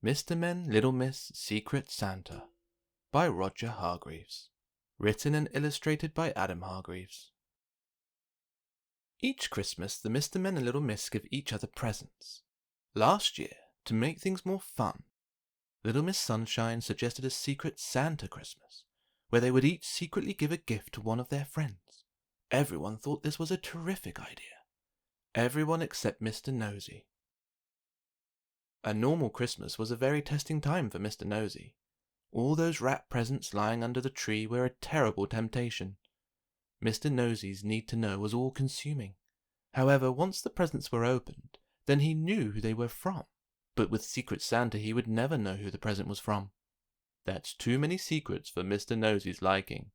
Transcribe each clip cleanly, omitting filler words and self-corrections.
Mr. Men, Little Miss, Secret Santa by Roger Hargreaves. Written and illustrated by Adam Hargreaves. Each Christmas, the Mr. Men and Little Miss give each other presents. Last year, to make things more fun, Little Miss Sunshine suggested a Secret Santa Christmas, where they would each secretly give a gift to one of their friends. Everyone thought this was a terrific idea. Everyone except Mr. Nosy. A normal Christmas was a very testing time for Mr. Nosy. All those wrapped presents lying under the tree were a terrible temptation. Mr. Nosy's need to know was all-consuming. However, once the presents were opened, then he knew who they were from. But with Secret Santa he would never know who the present was from. That's too many secrets for Mr. Nosy's liking.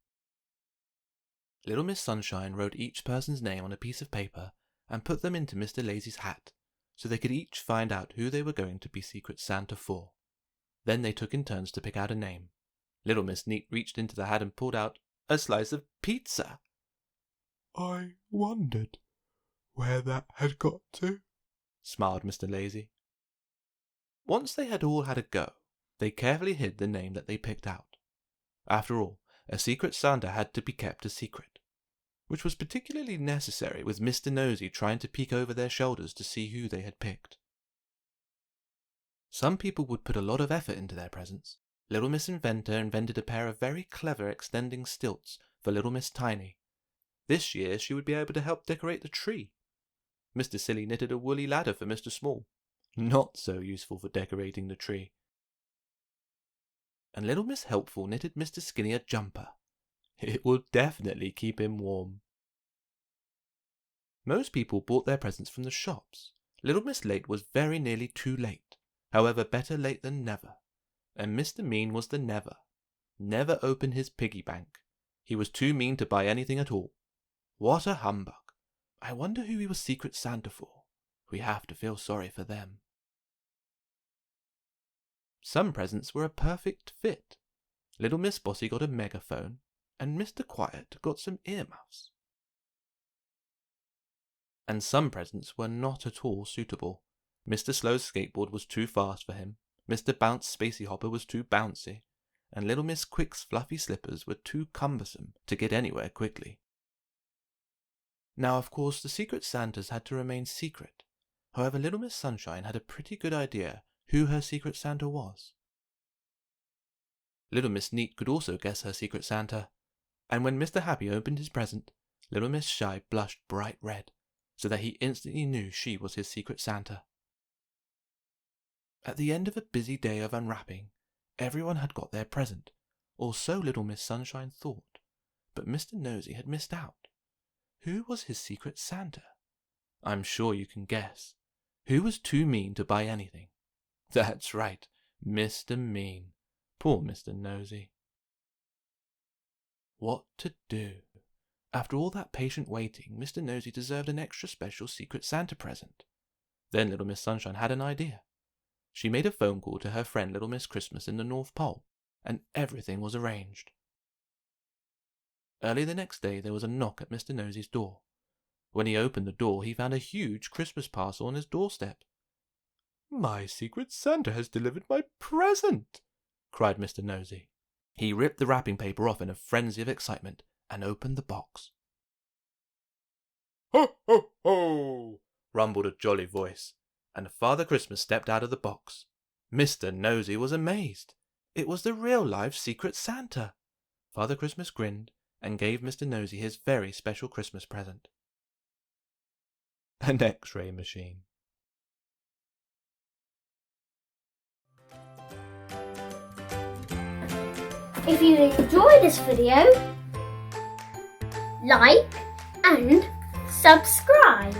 Little Miss Sunshine wrote each person's name on a piece of paper and put them into Mr. Lazy's hat, so they could each find out who they were going to be Secret Santa for. Then they took in turns to pick out a name. Little Miss Neat reached into the hat and pulled out a slice of pizza. I wondered where that had got to, smiled Mr. Lazy. Once they had all had a go, they carefully hid the name that they picked out. After all, a Secret Santa had to be kept a secret, which was particularly necessary with Mr. Nosy trying to peek over their shoulders to see who they had picked. Some people would put a lot of effort into their presents. Little Miss Inventor invented a pair of very clever extending stilts for Little Miss Tiny. This year she would be able to help decorate the tree. Mr. Silly knitted a woolly ladder for Mr. Small, not so useful for decorating the tree. And Little Miss Helpful knitted Mr. Skinny a jumper. It will definitely keep him warm. Most people bought their presents from the shops. Little Miss Late was very nearly too late. However, better late than never. And Mr. Mean was the never opened his piggy bank. He was too mean to buy anything at all. What a humbug. I wonder who he was Secret Santa for. We have to feel sorry for them. Some presents were a perfect fit. Little Miss Bossy got a megaphone, and Mr. Quiet got some earmuffs. And some presents were not at all suitable. Mr. Slow's skateboard was too fast for him, Mr. Bounce Spacey Hopper was too bouncy, and Little Miss Quick's fluffy slippers were too cumbersome to get anywhere quickly. Now, of course, the Secret Santas had to remain secret. However, Little Miss Sunshine had a pretty good idea who her Secret Santa was. Little Miss Neat could also guess her Secret Santa, and when Mr. Happy opened his present, Little Miss Shy blushed bright red, so that he instantly knew she was his Secret Santa. At the end of a busy day of unwrapping, everyone had got their present, or so Little Miss Sunshine thought, but Mr. Nosy had missed out. Who was his Secret Santa? I'm sure you can guess. Who was too mean to buy anything? That's right, Mr. Mean. Poor Mr. Nosy. What to do? After all that patient waiting, Mr. Nosy deserved an extra special Secret Santa present. Then Little Miss Sunshine had an idea. She made a phone call to her friend Little Miss Christmas in the North Pole, and everything was arranged. Early the next day there was a knock at Mr. Nosy's door. When he opened the door, he found a huge Christmas parcel on his doorstep. "My Secret Santa has delivered my present!" cried Mr. Nosy. He ripped the wrapping paper off in a frenzy of excitement and opened the box. "Ho, ho, ho!" rumbled a jolly voice, and Father Christmas stepped out of the box. Mr. Nosy was amazed. It was the real live Secret Santa. Father Christmas grinned and gave Mr. Nosy his very special Christmas present. An X-ray machine. If you enjoyed this video, like and subscribe.